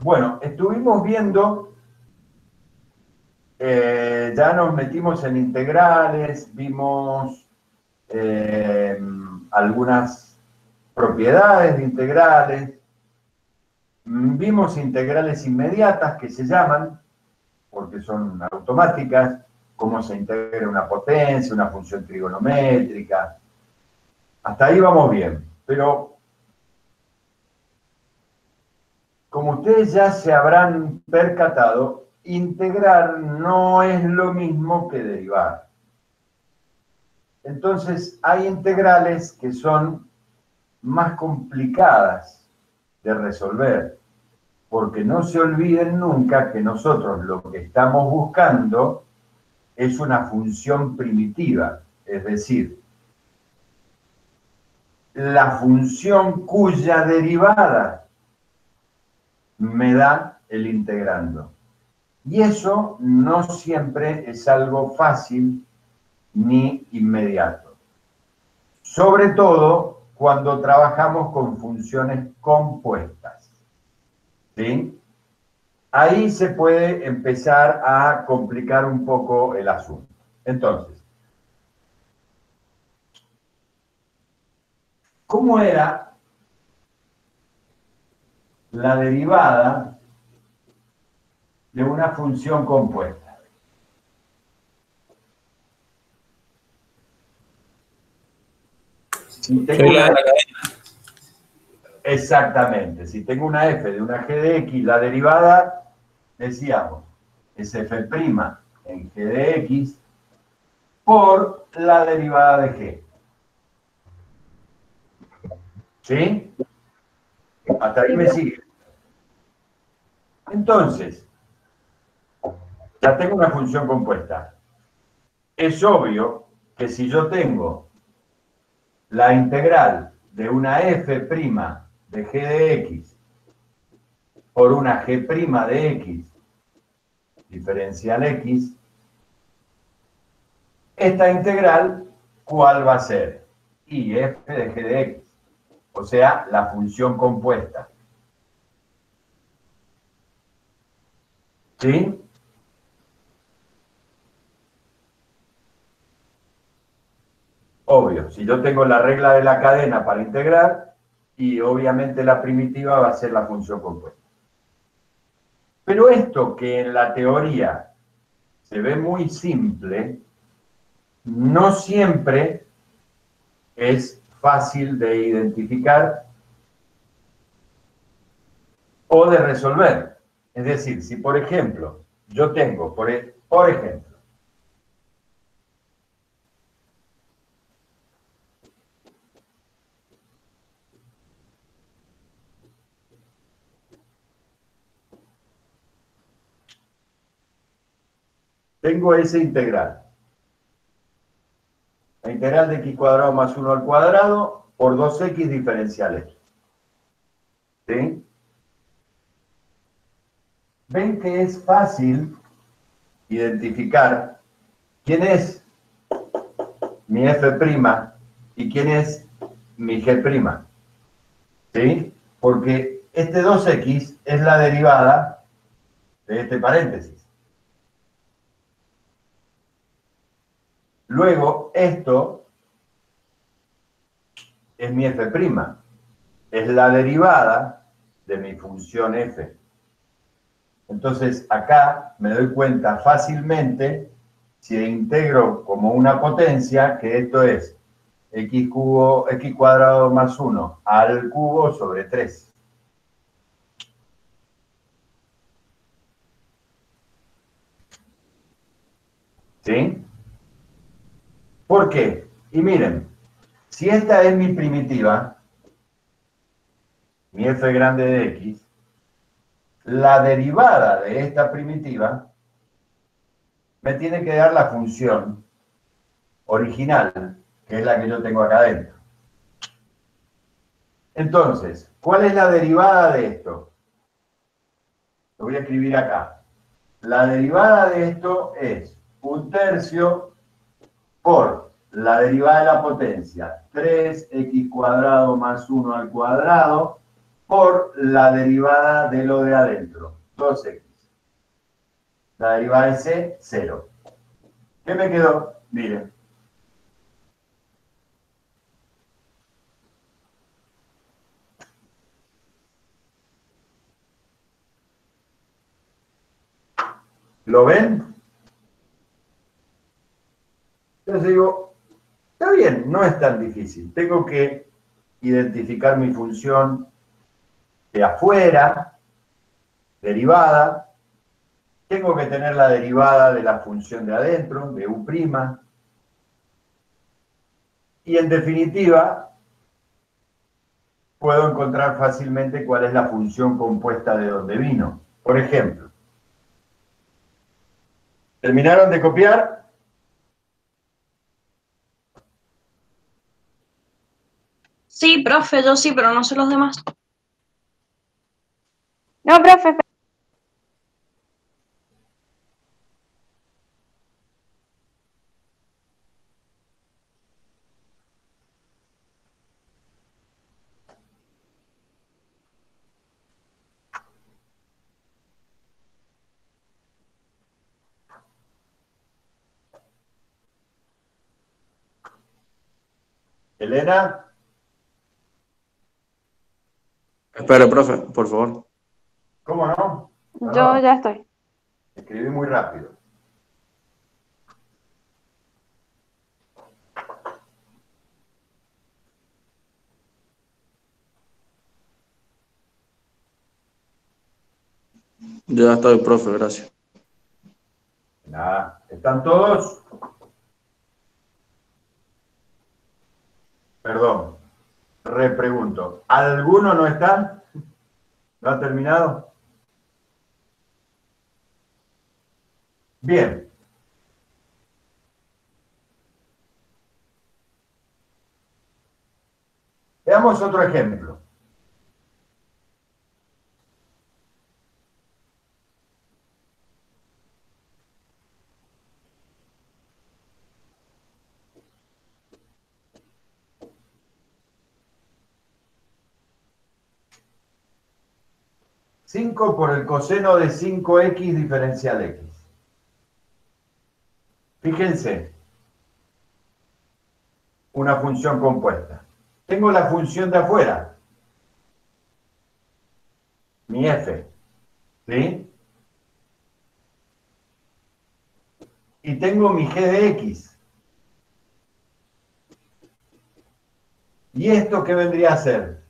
Bueno, estuvimos viendo, ya nos metimos en integrales, vimos algunas propiedades de integrales, vimos integrales inmediatas que se llaman, porque son automáticas, cómo se integra una potencia, una función trigonométrica. Hasta ahí vamos bien, pero como ustedes ya se habrán percatado, integrar no es lo mismo que derivar. Entonces, hay integrales que son más complicadas de resolver, porque no se olviden nunca que nosotros lo que estamos buscando es una función primitiva, es decir, la función cuya derivada me da el integrando. Y eso no siempre es algo fácil ni inmediato. Sobre todo cuando trabajamos con funciones compuestas. ¿Sí? Ahí se puede empezar a complicar un poco el asunto. Entonces, ¿cómo era la derivada de una función compuesta? Si tengo una exactamente, si tengo una f de una g de x, la derivada, decíamos, es f' en g de x por la derivada de g. ¿Sí? Hasta ahí me sigue. Entonces, ya tengo una función compuesta. Es obvio que si yo tengo la integral de una f' de g de x por una g' de x diferencial x, esta integral, ¿cuál va a ser? Y f de g de x, o sea, la función compuesta. ¿Sí? Obvio, si yo tengo la regla de la cadena para integrar, y obviamente la primitiva va a ser la función compuesta. Pero esto que en la teoría se ve muy simple, no siempre es fácil de identificar o de resolver. Es decir, si por ejemplo, yo tengo, por ejemplo, tengo esa integral. La integral de x cuadrado más 1 al cuadrado por 2x diferencial x. ¿Sí? Ven que es fácil identificar quién es mi f' y quién es mi g'. ¿Sí? Porque este 2x es la derivada de este paréntesis. Luego, esto es mi f', es la derivada de mi función f. Entonces, acá me doy cuenta fácilmente, si integro como una potencia, que esto es x cuadrado más 1 al cubo sobre 3. ¿Sí? ¿Por qué? Y miren, si esta es mi primitiva, mi f grande de x, la derivada de esta primitiva me tiene que dar la función original, que es la que yo tengo acá adentro. Entonces, ¿cuál es la derivada de esto? Lo voy a escribir acá. La derivada de esto es 1/3 por la derivada de la potencia, 3x cuadrado más 1 al cuadrado, por la derivada de lo de adentro, 2x. La derivada de c, 0. ¿Qué me quedó? Miren. ¿Lo ven? Entonces digo, está bien, no es tan difícil. Tengo que identificar mi función de afuera, derivada. Tengo que tener la derivada de la función de adentro, de u'. Y en definitiva, puedo encontrar fácilmente cuál es la función compuesta de donde vino. Por ejemplo, ¿terminaron de copiar? Sí, profe, yo sí, pero no sé los demás. No, profe. Elena, Espere, profe, por favor. ¿cómo no? Yo ya estoy. Escribí muy rápido. Ya estoy, profe, gracias. Nada, ¿están todos? Perdón, repregunto. ¿Alguno no está? ¿No ha terminado? Bien. Veamos otro ejemplo. Cinco por el coseno de 5x diferencial x. Fíjense, una función compuesta. Tengo la función de afuera, mi f, ¿sí? Y tengo mi g de x. ¿Y esto qué vendría a ser?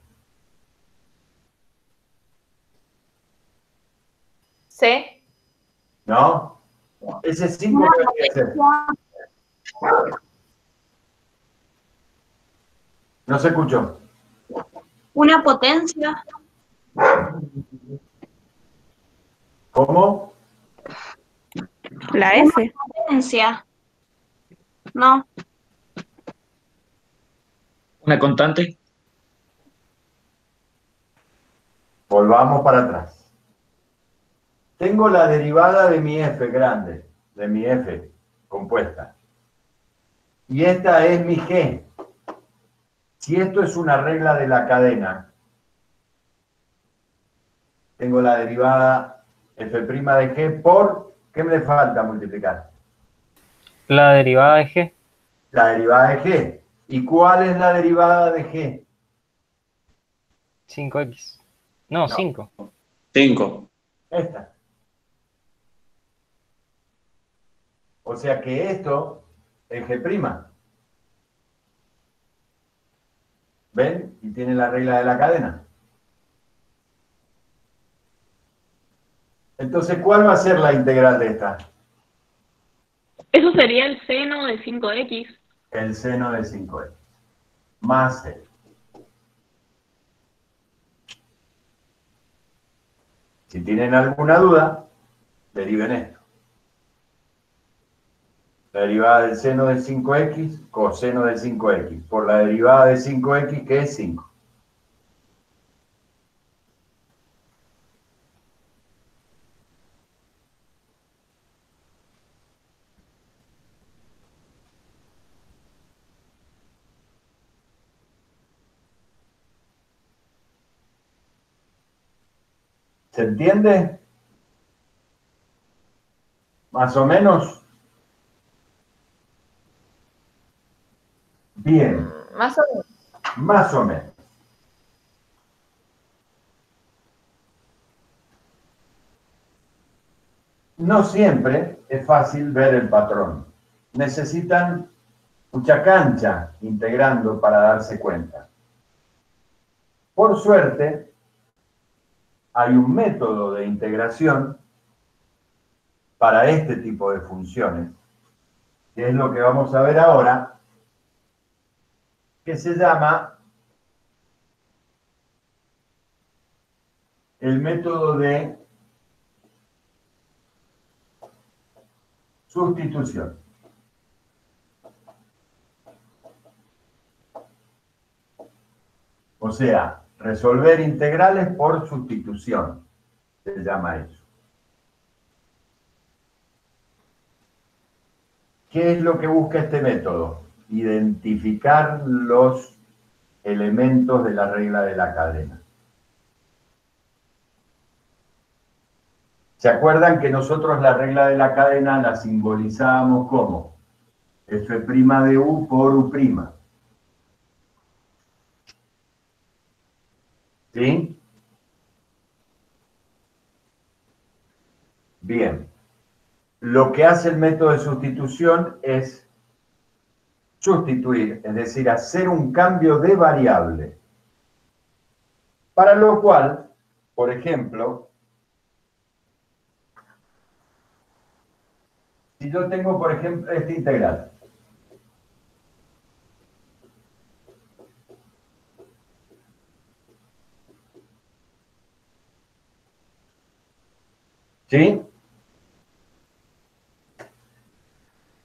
C. ¿No? Ese 5 qué vendría a ser. No se escuchó. Una potencia. ¿Cómo? La Una F. potencia. No. Una constante. Volvamos para atrás. Tengo la derivada de mi f grande, de mi f compuesta. Y esta es mi g. Si esto es una regla de la cadena, tengo la derivada f' de g por, ¿qué me falta multiplicar? La derivada de G. La derivada de g. ¿Y cuál es la derivada de g? 5x. No, No. 5. 5. Esta. O sea que esto es g'. ¿Ven? Y tiene la regla de la cadena. Entonces, ¿cuál va a ser la integral de esta? Eso sería el seno de 5x. El seno de 5x. Más c. Si tienen alguna duda, deriven esto. La derivada del seno de 5x, coseno de 5x, por la derivada de 5x, que es 5. ¿Se entiende? ¿Más o menos? Bien, Más o menos. más o menos. No siempre es fácil ver el patrón. Necesitan mucha cancha integrando para darse cuenta. Por suerte, hay un método de integración para este tipo de funciones, que es lo que vamos a ver ahora, que se llama el método de sustitución. O sea, resolver integrales por sustitución, se llama eso. ¿Qué es lo que busca este método? Identificar los elementos de la regla de la cadena. ¿Se acuerdan que nosotros la regla de la cadena la simbolizábamos como f' de u por u'? ¿Sí? Bien. Lo que hace el método de sustitución es sustituir, es decir, hacer un cambio de variable. Para lo cual, por ejemplo, si yo tengo, por ejemplo, esta integral. ¿Sí?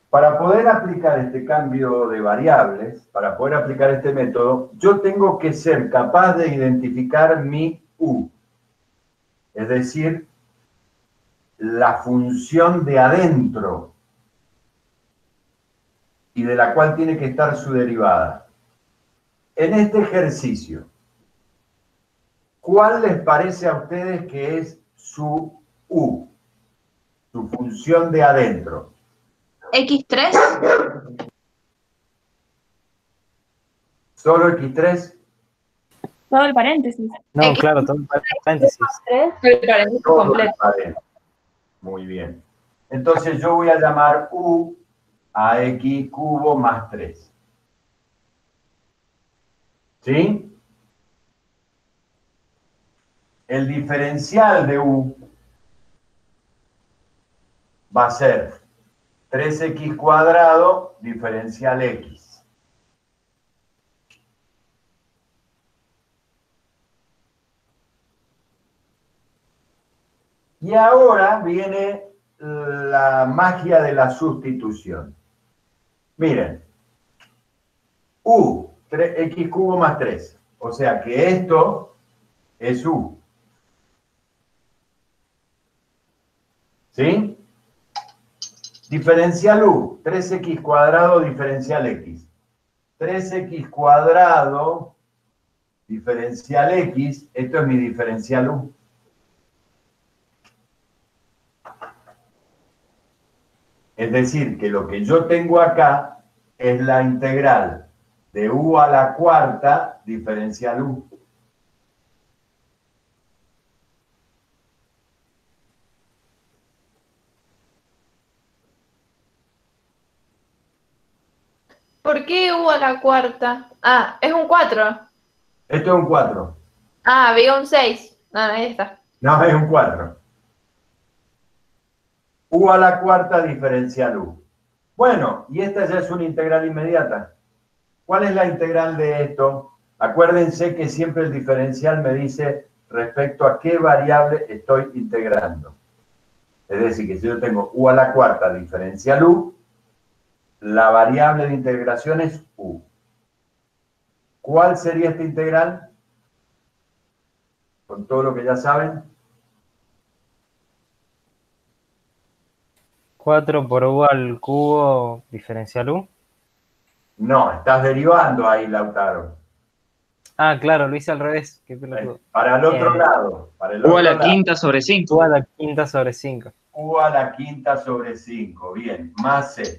Para poder aplicar este cambio de variables, para poder aplicar este método, yo tengo que ser capaz de identificar mi u. Es decir, la función de adentro y de la cual tiene que estar su derivada. En este ejercicio, ¿cuál les parece a ustedes que es su u? Su función de adentro. X3. ¿Solo X3? Todo el paréntesis. No, X. claro, todo paréntesis. 3, el paréntesis Todo completo. adentro. Muy bien. Entonces yo voy a llamar u a x cubo más 3. ¿Sí? El diferencial de u va a ser 3x cuadrado diferencial x. Y ahora viene la magia de la sustitución. Miren, u, x cubo más 3. O sea que esto es u. ¿Sí? Diferencial u, 3x cuadrado diferencial x. 3x cuadrado diferencial x, esto es mi diferencial u. Es decir, que lo que yo tengo acá es la integral de u a la cuarta diferencial u. ¿Por qué u a la cuarta? Ah, es un 4. Esto es un 4. Ah, había un 6. Ah, ahí está. No, es un 4. U a la cuarta diferencial u. Bueno, y esta ya es una integral inmediata. ¿Cuál es la integral de esto? Acuérdense que siempre el diferencial me dice respecto a qué variable estoy integrando. Es decir, que si yo tengo u a la cuarta diferencial u, la variable de integración es u. ¿Cuál sería esta integral? Con todo lo que ya saben. 4 por u al cubo diferencial u. No, estás derivando ahí, Lautaro. Ah, claro, lo hice al revés. Qué pelotudo. Para el otro Eh, lado. Para el U a otro la lado. quinta sobre 5. U a la quinta sobre 5. U a la quinta sobre 5. Bien. Más C.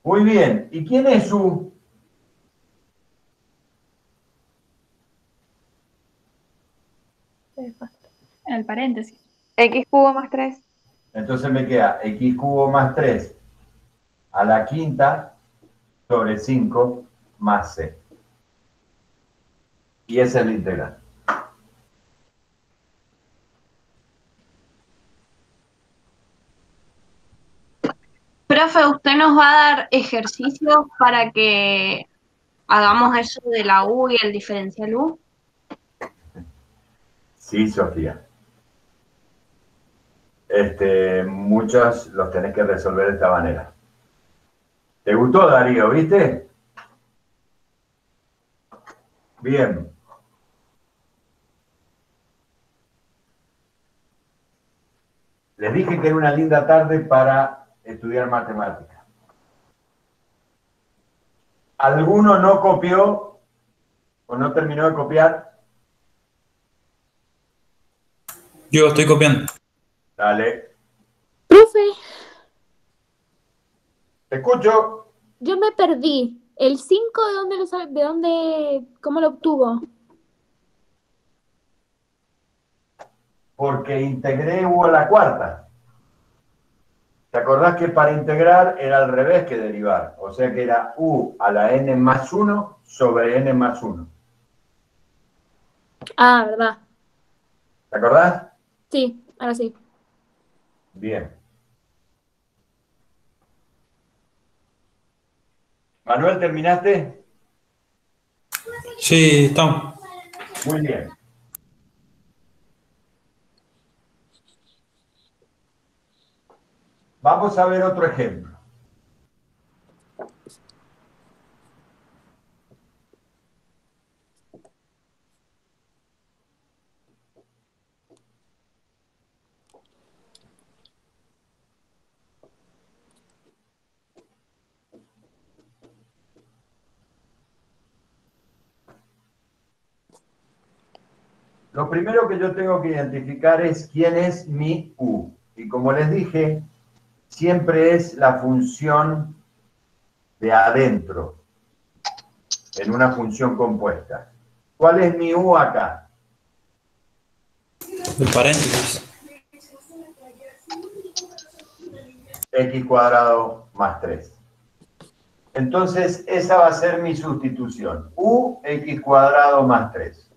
Muy bien. ¿Y quién es U? El paréntesis. X cubo más 3. Entonces me queda x cubo más 3 a la quinta sobre 5 más C. Y esa es la integral. Profe, ¿usted nos va a dar ejercicios para que hagamos eso de la U y el diferencial U? Sí, Sofía. Muchos los tenés que resolver de esta manera. ¿Te gustó, Darío? ¿Viste? Bien. Les dije que era una linda tarde para estudiar matemáticas. ¿Alguno no copió o no terminó de copiar? Yo estoy copiando. Dale. Profe, Te escucho. yo me perdí. ¿El 5 de dónde lo sabe? ¿De dónde? ¿Cómo lo obtuvo? Porque integré U a la cuarta. ¿Te acordás que para integrar era al revés que derivar? O sea que era U a la n más 1 sobre n más 1. Ah, ¿verdad? ¿Te acordás? Sí, ahora sí. Bien. Manuel, ¿terminaste? Sí, estamos. Muy bien. Vamos a ver otro ejemplo. Lo primero que yo tengo que identificar es quién es mi U. Y como les dije, siempre es la función de adentro, en una función compuesta. ¿Cuál es mi U acá? El paréntesis. X cuadrado más 3. Entonces, esa va a ser mi sustitución. U, X cuadrado más 3.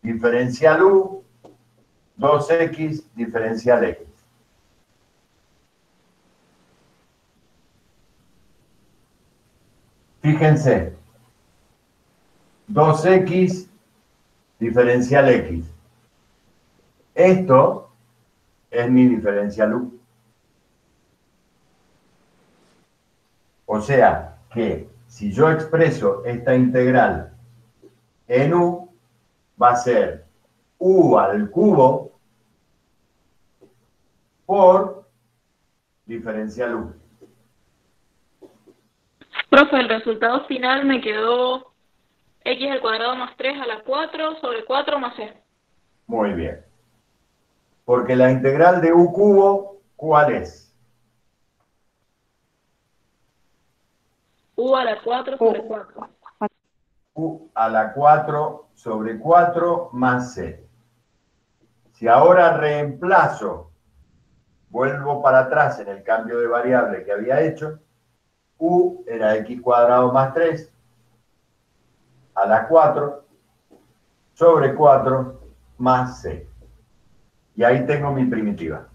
Diferencial U, 2X, diferencial X. Fíjense, 2X, diferencial X. Esto es mi diferencial U. O sea que si yo expreso esta integral en U, va a ser U al cubo por diferencial U. Profe, el resultado final me quedó x al cuadrado más 3 a la 4 sobre 4 más c. Muy bien. Porque la integral de U cubo, ¿cuál es? U a la 4 sobre 4. U a la 4 sobre 4 más C. Si ahora reemplazo, vuelvo para atrás en el cambio de variable que había hecho, U era X cuadrado más 3 a la 4 sobre 4 más C. Y ahí tengo mi primitiva.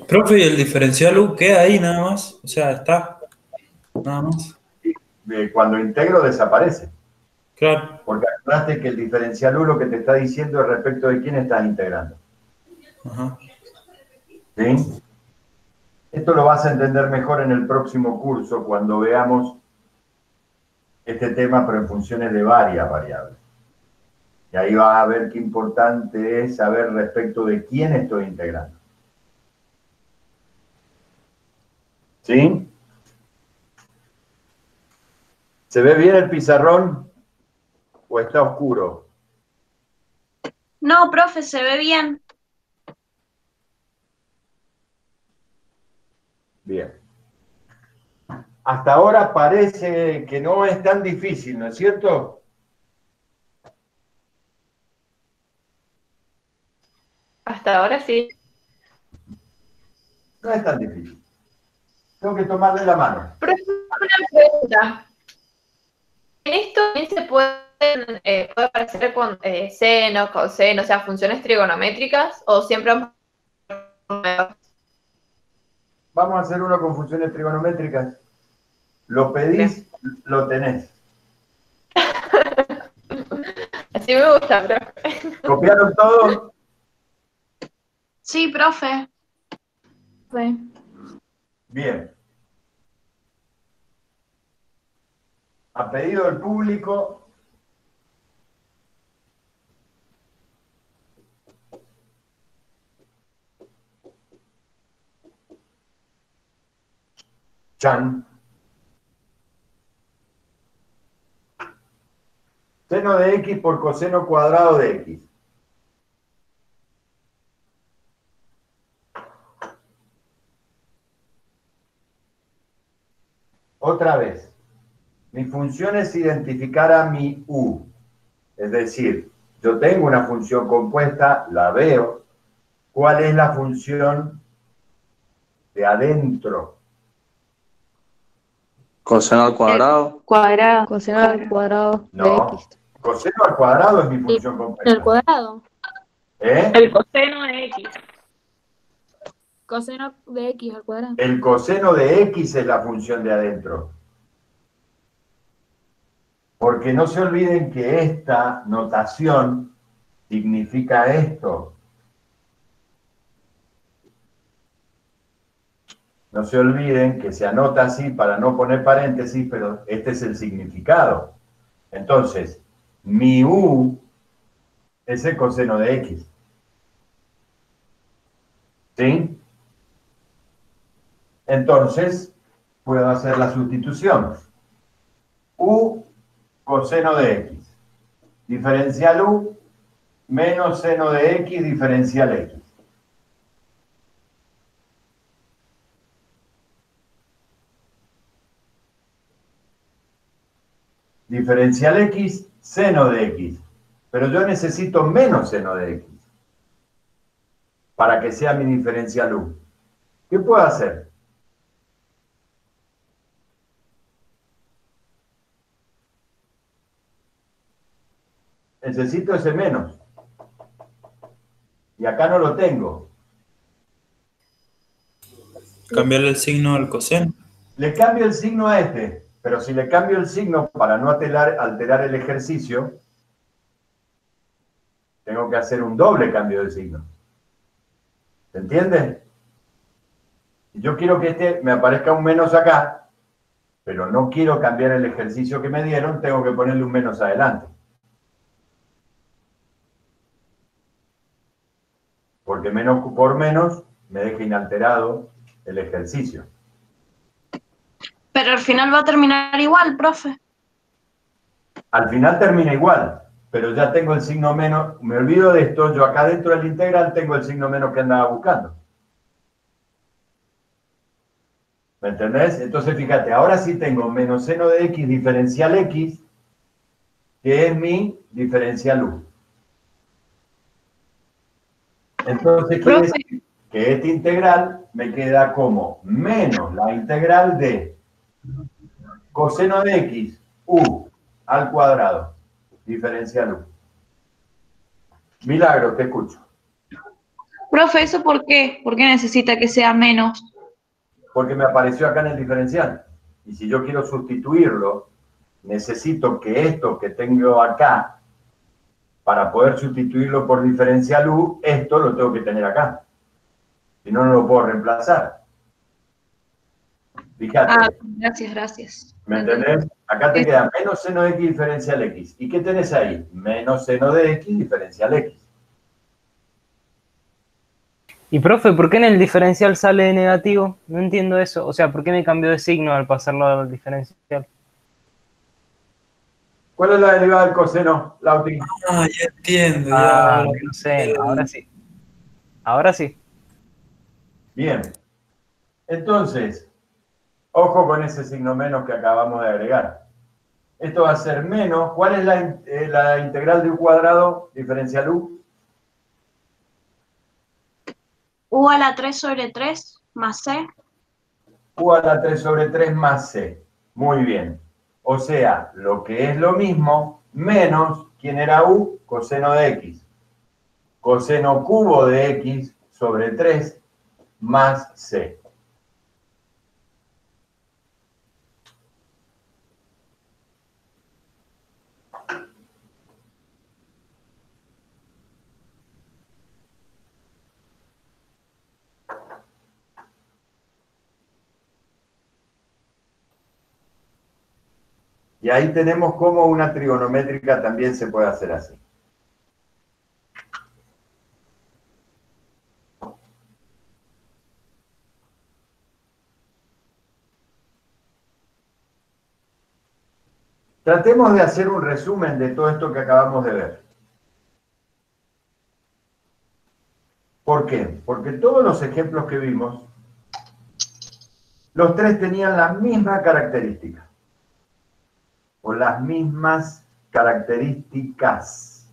Profe, ¿y el diferencial U queda ahí nada más? O sea, está. Nada más. Cuando integro desaparece. Claro. Porque acordaste que el diferencial U lo que te está diciendo es respecto de quién estás integrando. Ajá. ¿Sí? Esto lo vas a entender mejor en el próximo curso cuando veamos este tema, pero en funciones de varias variables. Y ahí vas a ver qué importante es saber respecto de quién estoy integrando. ¿Sí? ¿Se ve bien el pizarrón o está oscuro? No, profe, se ve bien. Bien. Hasta ahora parece que no es tan difícil, ¿no es cierto? Hasta ahora sí. No es tan difícil. Tengo que tomarle la mano. Profe, una pregunta. ¿En esto también se puede aparecer con seno, coseno, o sea, funciones trigonométricas? ¿O siempre Vamos a hacer uno con funciones trigonométricas. Lo pedís, lo tenés. así me gusta, profe? ¿Copiaron todo? Sí, profe. Fue. Bien. A pedido del público, chan. Seno de x por coseno cuadrado de x. Otra vez, mi función es identificar a mi u. Es decir, yo tengo una función compuesta, la veo. ¿Cuál es la función de adentro? Coseno al cuadrado. Cuadrado. Coseno al cuadrado de No, X. coseno al cuadrado es mi función El compuesta. cuadrado. ¿Eh? El coseno de X. Coseno de X al cuadrado. El coseno de x es la función de adentro. Porque no se olviden que esta notación significa esto. No se olviden que se anota así para no poner paréntesis, pero este es el significado. Entonces, mi u es el coseno de x. ¿Sí? Entonces, puedo hacer la sustitución. U coseno de x. Diferencial u menos seno de x diferencial x. Diferencial x, seno de x. Pero yo necesito menos seno de x para que sea mi diferencial u. ¿Qué puedo hacer? Necesito ese menos. Y acá no lo tengo. Cambiarle el signo al coseno. Le cambio el signo a este, pero si le cambio el signo para no alterar el ejercicio, tengo que hacer un doble cambio de signo. ¿Se entiende? Si yo quiero que este me aparezca un menos acá, pero no quiero cambiar el ejercicio que me dieron, tengo que ponerle un menos adelante. Porque menos por menos me deja inalterado el ejercicio. Pero al final va a terminar igual, profe. Al final termina igual, pero ya tengo el signo menos. Me olvido de esto, yo acá dentro del integral tengo el signo menos que andaba buscando. ¿Me entendés? Entonces, fíjate, ahora sí tengo menos seno de x diferencial x, que es mi diferencial u. Entonces, quiere decir que este integral me queda como menos la integral de coseno de x, u, al cuadrado, diferencial u. Milagro, te escucho. Profe, ¿eso por qué? ¿Por qué necesita que sea menos? Porque me apareció acá en el diferencial. Y si yo quiero sustituirlo, necesito que esto que tengo acá, para poder sustituirlo por diferencial u, esto lo tengo que tener acá. Si no, no lo puedo reemplazar. Fíjate. Ah, gracias. ¿Me entendés? Acá te queda menos seno de x diferencial x. ¿Y qué tenés ahí? Menos seno de x diferencial x. Y profe, ¿por qué en el diferencial sale de negativo? No entiendo eso. O sea, ¿por qué me cambió de signo al pasarlo al diferencial? ¿Cuál es la derivada del coseno, Lauti? Ah, ya entiendo, Ah, ya. menos seno. Ahora sí. Ahora sí. Bien. Entonces, ojo con ese signo menos que acabamos de agregar. Esto va a ser menos. ¿Cuál es la integral de u cuadrado diferencial u? U a la 3 sobre 3 más c. U a la 3 sobre 3 más c. Muy bien. O sea, lo que es lo mismo, menos, ¿quién era u? Coseno de x. Coseno cubo de x sobre 3 más c. Y ahí tenemos cómo una trigonométrica también se puede hacer así. Tratemos de hacer un resumen de todo esto que acabamos de ver. ¿Por qué? Porque todos los ejemplos que vimos, los tres tenían la misma característica, o las mismas características.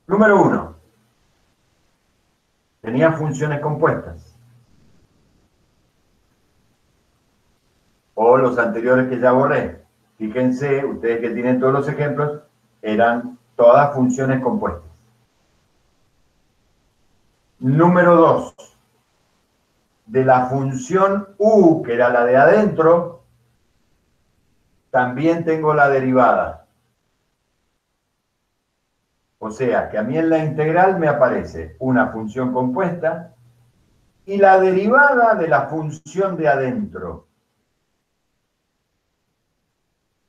Número 1, tenía funciones compuestas. O los anteriores que ya borré. Fíjense, ustedes que tienen todos los ejemplos, eran todas funciones compuestas. Número 2, de la función u, que era la de adentro, también tengo la derivada. O sea, que a mí en la integral me aparece una función compuesta y la derivada de la función de adentro.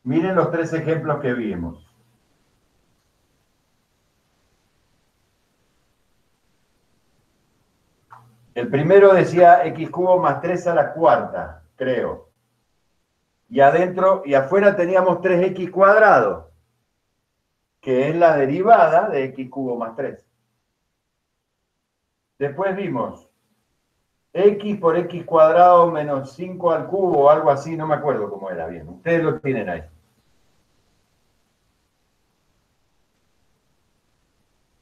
Miren los tres ejemplos que vimos. El primero decía x cubo más 3 a la cuarta, creo. Y adentro y afuera teníamos 3x cuadrado, que es la derivada de x cubo más 3. Después vimos x por x cuadrado menos 5 al cubo o algo así, no me acuerdo cómo era bien. Ustedes lo tienen ahí.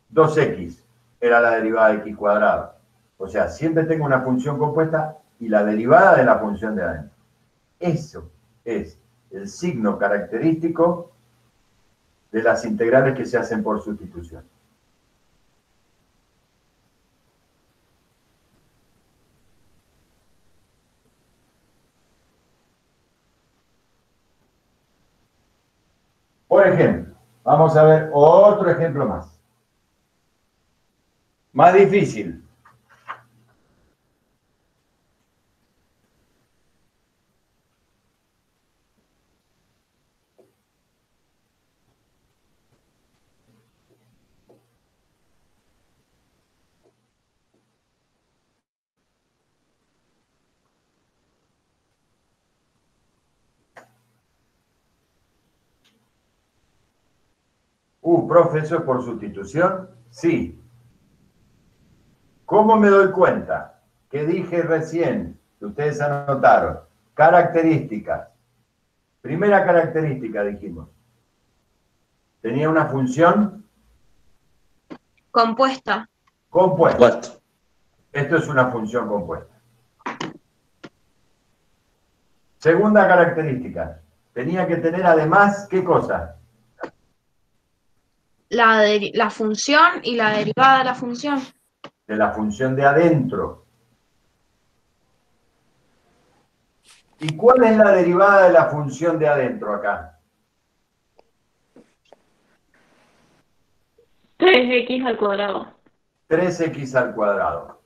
Dos x era la derivada de x cuadrado. O sea, siempre tengo una función compuesta y la derivada de la función de adentro. Eso es el signo característico de las integrales que se hacen por sustitución. Por ejemplo, vamos a ver otro ejemplo más. Más difícil. Profe, ¿eso es por sustitución? Sí. ¿Cómo me doy cuenta? Que dije recién, que ustedes anotaron, características. Primera característica, dijimos. Tenía una función Compuesta. compuesta. Esto es una función compuesta. Segunda característica. Tenía que tener además, ¿qué cosa? La función y la derivada de la función. De la función de adentro. ¿Y cuál es la derivada de la función de adentro acá? 3x al cuadrado. 3x al cuadrado.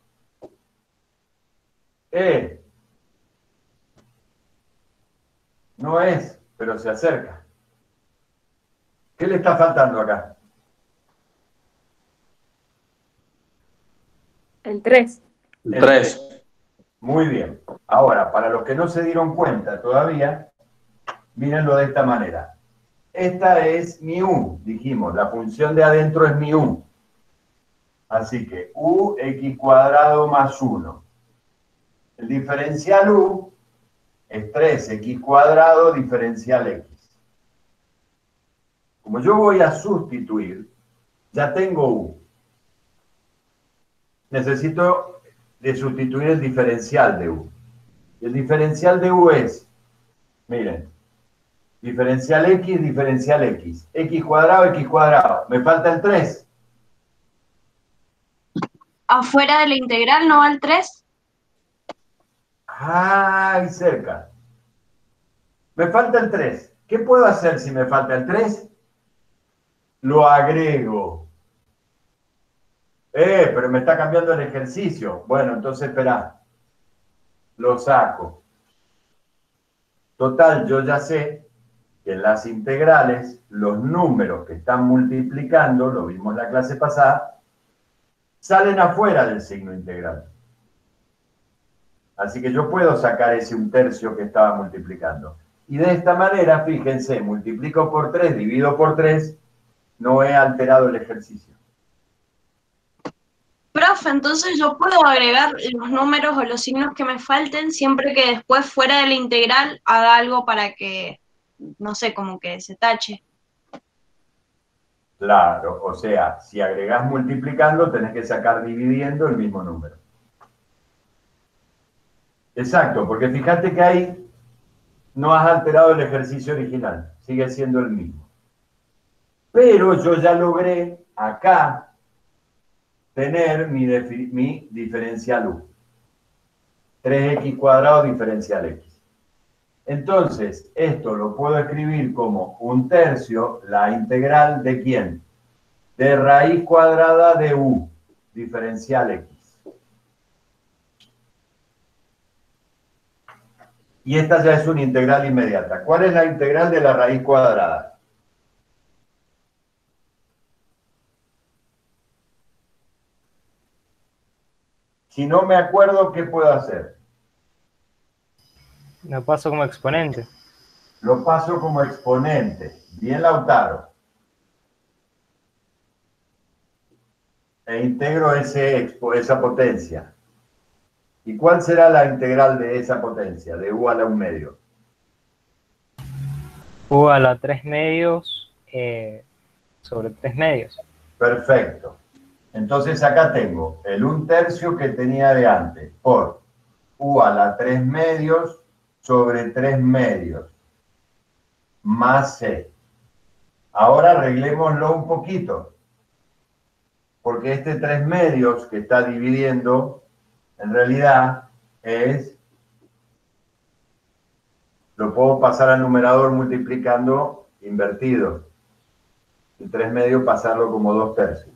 No es, pero se acerca. ¿Qué le está faltando acá? El 3. El 3. Muy bien. Ahora, para los que no se dieron cuenta todavía, mírenlo de esta manera. Esta es mi u, dijimos, la función de adentro es mi u. Así que u x cuadrado más 1. El diferencial u es 3x cuadrado diferencial x. Como yo voy a sustituir, ya tengo u. Necesito de sustituir el diferencial de u. El diferencial de u es, miren, diferencial x, x cuadrado. Me falta el 3. ¿Afuera de la integral no va el 3? ¡Ay, cerca! Me falta el 3. ¿Qué puedo hacer si me falta el 3? Lo agrego. Pero me está cambiando el ejercicio. Bueno, entonces espera. Lo saco. Total, yo ya sé que en las integrales, los números que están multiplicando, lo vimos en la clase pasada, salen afuera del signo integral. Así que yo puedo sacar ese 1/3 que estaba multiplicando. Y de esta manera, fíjense, multiplico por 3, divido por 3, no he alterado el ejercicio. Profe, entonces yo puedo agregar los números o los signos que me falten siempre que después fuera de la integral haga algo para que, no sé, como que se tache. Claro, o sea, si agregás multiplicando, tenés que sacar dividiendo el mismo número. Exacto, porque fíjate que ahí no has alterado el ejercicio original, sigue siendo el mismo. Pero yo ya logré acá tener mi diferencial u. 3x cuadrado diferencial x. Entonces, esto lo puedo escribir como 1/3, la integral de ¿quién? De raíz cuadrada de u, diferencial x. Y esta ya es una integral inmediata. ¿Cuál es la integral de la raíz cuadrada? Si no me acuerdo, ¿qué puedo hacer? Lo paso como exponente. Lo paso como exponente. Bien, Lautaro. E integro esa potencia. ¿Y cuál será la integral de esa potencia? De u a la 1/2. U a la 3/2 sobre 3/2. Perfecto. Entonces acá tengo el 1/3 que tenía de antes por u a la 3/2 sobre 3/2 más c. Ahora arreglémoslo un poquito, porque este 3/2 que está dividiendo, en realidad lo puedo pasar al numerador multiplicando invertido. El 3/2 pasarlo como 2/3.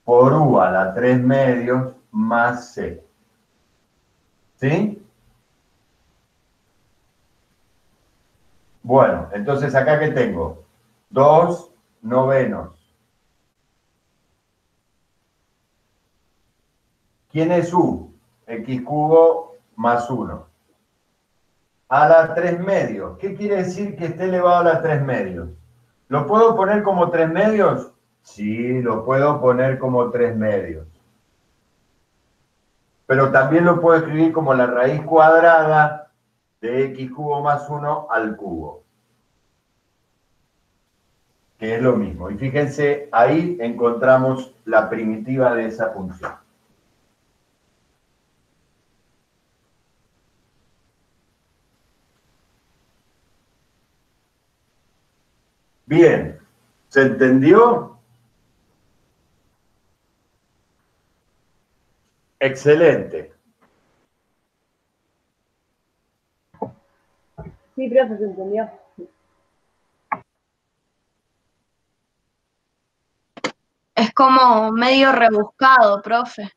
Por u a la 3/2 más c. ¿Sí? Bueno, entonces acá que tengo 2/9. ¿Quién es u? X cubo más 1. A la 3/2. ¿Qué quiere decir que esté elevado a la 3/2? ¿Lo puedo poner como 3/2? Sí, lo puedo poner como 3/2. Pero también lo puedo escribir como la raíz cuadrada de x cubo más 1 al cubo. Que es lo mismo. Y fíjense, ahí encontramos la primitiva de esa función. Bien, ¿se entendió? Excelente. Sí, profe, se entendió. Es como medio rebuscado, profe.